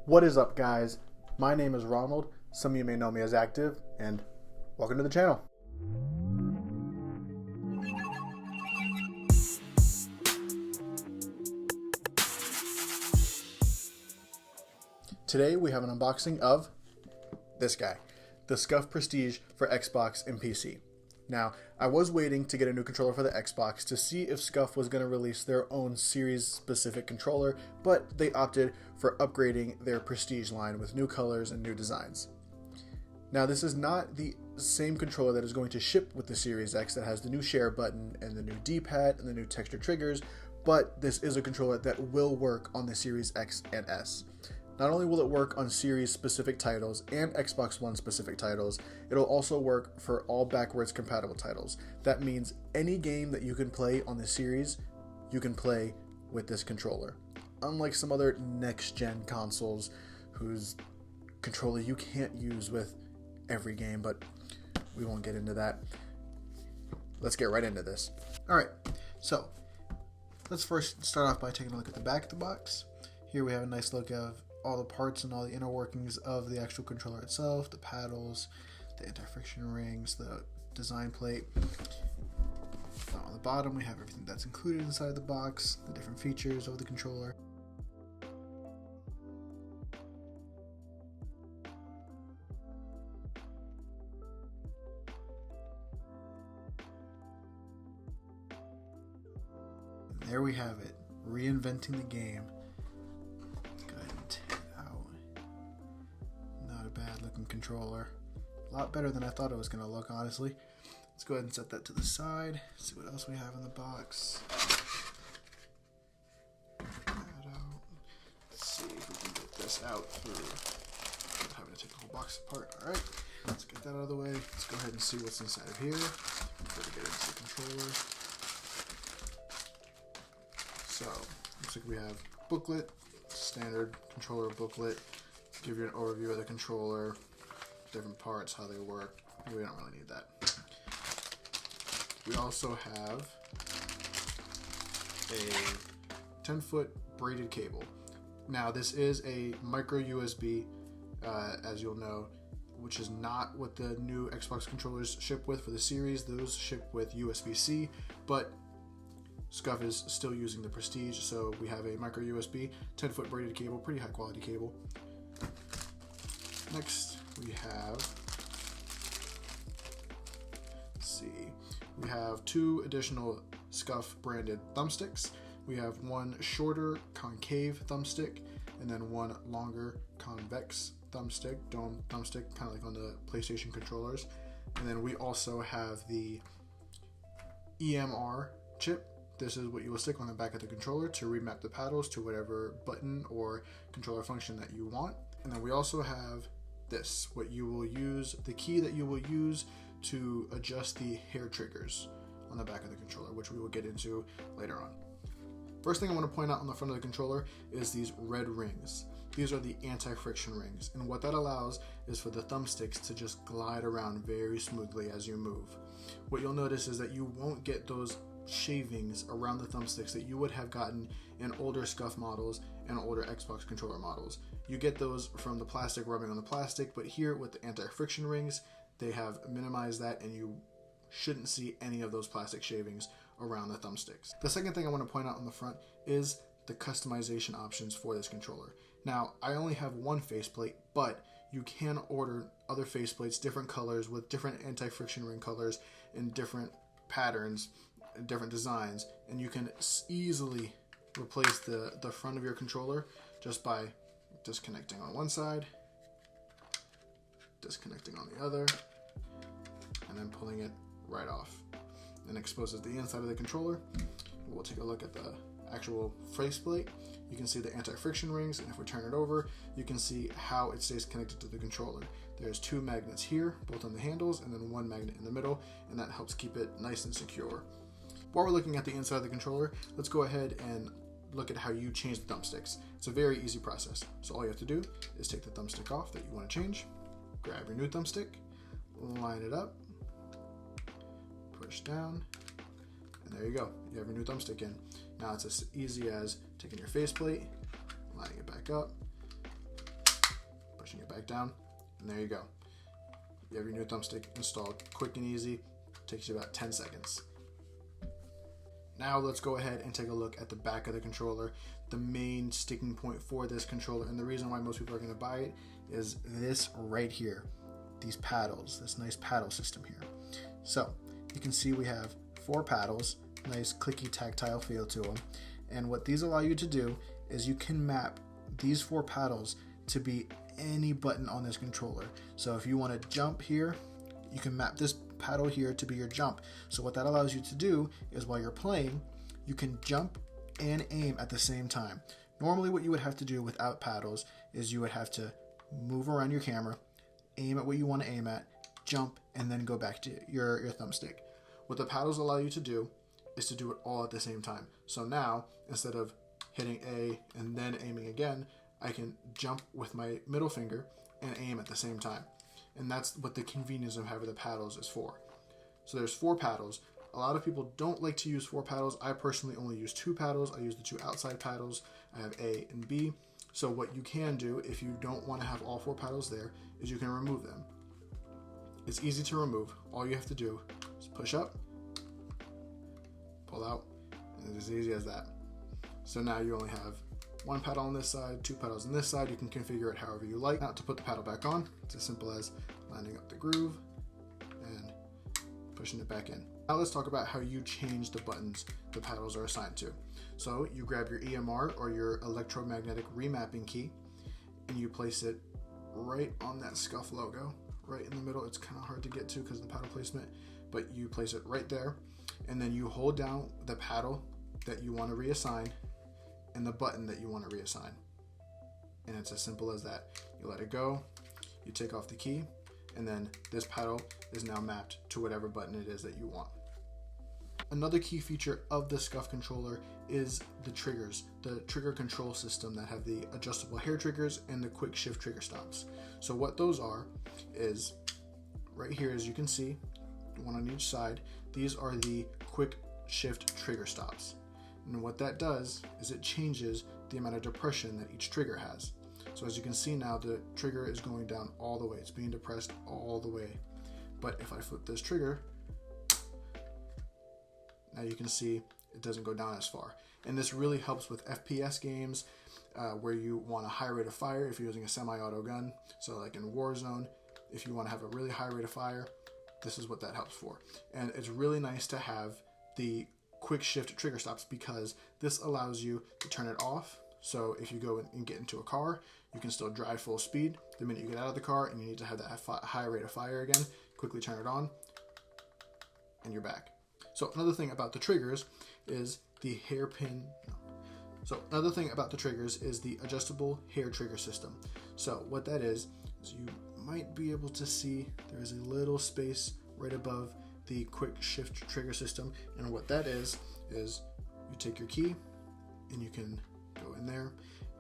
What is up, guys? My name is Ronald. Some of you may know me as Active, and welcome to the channel. Today we have an unboxing of this guy, the Scuf Prestige for Xbox and PC. Now, I was waiting to get a new controller for the Xbox to see if Scuf was going to release their own series-specific controller, but they opted for upgrading their Prestige line with new colors and new designs. Now, this is not the same controller that is going to ship with the Series X that has the new share button and the new D-pad and the new texture triggers, but this is a controller that will work on the Series X and S. Not only will it work on Series-specific titles and Xbox One-specific titles, it'll also work for all backwards compatible titles. That means any game that you can play on the Series, you can play with this controller. Unlike some other next-gen consoles whose controller you can't use with every game, but we won't get into that. Let's get right into this. Alright, so let's first start off by taking a look at the back of the box. Here we have a nice look of all the parts and all the inner workings of the actual controller itself, the paddles, the anti-friction rings, the design plate. On the bottom we have everything that's included inside the box, the different features of the controller. And there we have it, reinventing the game. Bad looking controller. A lot better than I thought it was going to look, honestly. Let's go ahead and set that to the side. See what else we have in the box. That out. Let's see if we can get this out through having to take the whole box apart. Alright, let's get that out of the way. Let's go ahead and see what's inside of here before we get into the controller. So, looks like we have booklet, standard controller booklet. Give you an overview of the controller, different parts, how they work. We don't really need that. We also have a 10-foot braided cable. Now this is a micro USB, as you'll know, which is not what the new Xbox controllers ship with for the series. Those ship with USB-C, but Scuf is still using the Prestige, so we have a micro USB 10-foot braided cable, pretty high quality cable. Next, we have, we have two additional Scuf branded thumbsticks. We have one shorter concave thumbstick and then one longer convex thumbstick, dome thumbstick, kind of like on the PlayStation controllers. And then we also have the EMR chip. This is what you will stick on the back of the controller to remap the paddles to whatever button or controller function that you want. And then we also have this, what you will use, the key that you will use to adjust the hair triggers on the back of the controller, which we will get into later on. First thing I want to point out on the front of the controller is these red rings. These are the anti-friction rings, and what that allows is for the thumbsticks to just glide around very smoothly as you move. What you'll notice is that you won't get those shavings around the thumbsticks that you would have gotten in older Scuf models and older Xbox controller models. You get those from the plastic rubbing on the plastic, but here with the anti-friction rings, they have minimized that and you shouldn't see any of those plastic shavings around the thumbsticks. The second thing I want to point out on the front is the customization options for this controller. Now, I only have one faceplate, but you can order other faceplates, different colors with different anti-friction ring colors and different patterns, different designs, and you can easily replace the front of your controller just by disconnecting on one side, disconnecting on the other, and then pulling it right off. And exposes the inside of the controller. We'll take a look at the actual faceplate. You can see the anti-friction rings, and if we turn it over, you can see how it stays connected to the controller. There's two magnets here, both on the handles, and then one magnet in the middle, and that helps keep it nice and secure. While we're looking at the inside of the controller, let's go ahead and look at how you change the thumbsticks. It's a very easy process. So all you have to do is take the thumbstick off that you want to change, grab your new thumbstick, line it up, push down, and there you go. You have your new thumbstick in. Now it's as easy as taking your faceplate, lining it back up, back down, and there you go. You have your new thumbstick installed. Quick and easy, takes you about 10 seconds. Now let's go ahead and take a look at the back of the controller. The main sticking point for this controller, and the reason why most people are going to buy it, is this right here. These paddles, this nice paddle system here. So you can see we have 4 paddles, nice clicky tactile feel to them. And what these allow you to do is you can map these 4 paddles to be any button on this controller. So if you want to jump here, you can map this paddle here to be your jump. So what that allows you to do is while you're playing, you can jump and aim at the same time. Normally what you would have to do without paddles is you would have to move around your camera, aim at what you want to aim at, jump, and then go back to your thumbstick. What the paddles allow you to do is to do it all at the same time. So now, instead of hitting A and then aiming again, I can jump with my middle finger and aim at the same time. And that's what the convenience of having the paddles is for. So there's 4 paddles. A lot of people don't like to use 4 paddles. I personally only use 2 paddles. I use the 2 outside paddles. I have A and B. So what you can do if you don't want to have all 4 paddles there is you can remove them. It's easy to remove. All you have to do is push up, pull out, and it's as easy as that. So now you only have 1 paddle on this side, 2 paddles on this side. You can configure it however you like. Now to put the paddle back on, it's as simple as lining up the groove and pushing it back in. Now let's talk about how you change the buttons the paddles are assigned to. So you grab your EMR or your electromagnetic remapping key and you place it right on that Scuf logo, right in the middle. It's kind of hard to get to because of the paddle placement, but you place it right there and then you hold down the paddle that you want to reassign and the button that you want to reassign. And it's as simple as that. You let it go, you take off the key, and then this paddle is now mapped to whatever button it is that you want. Another key feature of the Scuf controller is the triggers, the trigger control system that have the adjustable hair triggers and the quick shift trigger stops. So what those are is right here, as you can see, one on each side. These are the quick shift trigger stops. And what that does is it changes the amount of depression that each trigger has. So as you can see now, the trigger is going down all the way. It's being depressed all the way. But if I flip this trigger, now you can see it doesn't go down as far. And this really helps with FPS games where you want a high rate of fire if you're using a semi-auto gun. So like in Warzone, if you want to have a really high rate of fire, this is what that helps for. And it's really nice to have the quick shift trigger stops because this allows you to turn it off. So if you go and get into a car, you can still drive full speed. The minute you get out of the car and you need to have that high rate of fire again, quickly turn it on and you're back. So another thing about the triggers is the adjustable hair trigger system. So what that is you might be able to see there is a little space right above the quick shift trigger system, and what that is you take your key and you can go in there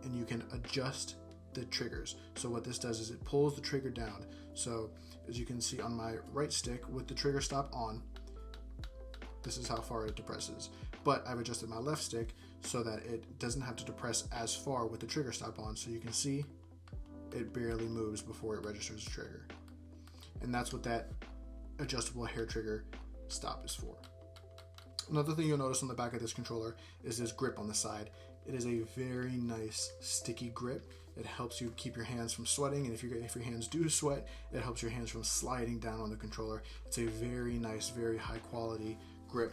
and you can adjust the triggers. So what this does is it pulls the trigger down. So as you can see on my right stick with the trigger stop on, this is how far it depresses. But I've adjusted my left stick so that it doesn't have to depress as far with the trigger stop on. So you can see it barely moves before it registers the trigger. And that's what that adjustable hair trigger stop is for. Another thing you'll notice on the back of this controller is this grip on the side. It is a very nice sticky grip. It helps you keep your hands from sweating, and if your hands do sweat, it helps your hands from sliding down on the controller. It's a very nice, very high quality grip.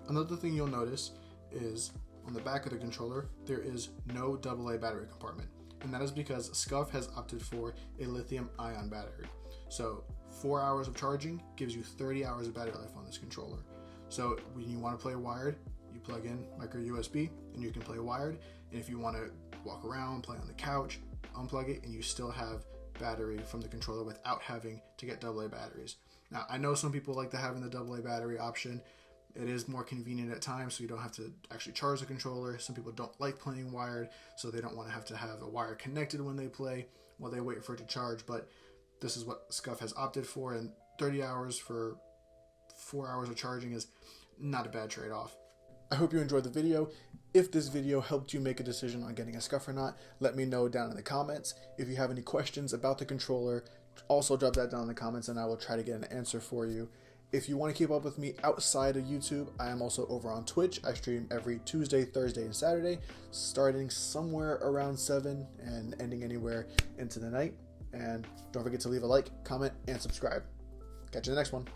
Another thing you'll notice is on the back of the controller there is no AA battery compartment, and that is because Scuf has opted for a lithium-ion battery. So 4 hours of charging gives you 30 hours of battery life on this controller. So when you want to play wired, you plug in micro USB and you can play wired. And if you want to walk around, play on the couch, unplug it, and you still have battery from the controller without having to get AA batteries. Now, I know some people like having the AA battery option. It is more convenient at times, so you don't have to actually charge the controller. Some people don't like playing wired, so they don't want to have a wire connected when they play while they wait for it to charge. But this is what Scuf has opted for, and 30 hours for 4 hours of charging is not a bad trade-off. I hope you enjoyed the video. If this video helped you make a decision on getting a Scuf or not, let me know down in the comments. If you have any questions about the controller, also drop that down in the comments and I will try to get an answer for you. If you want to keep up with me outside of YouTube, I am also over on Twitch. I stream every Tuesday, Thursday, and Saturday, starting somewhere around 7 and ending anywhere into the night. And don't forget to leave a like, comment, and subscribe. Catch you in the next one.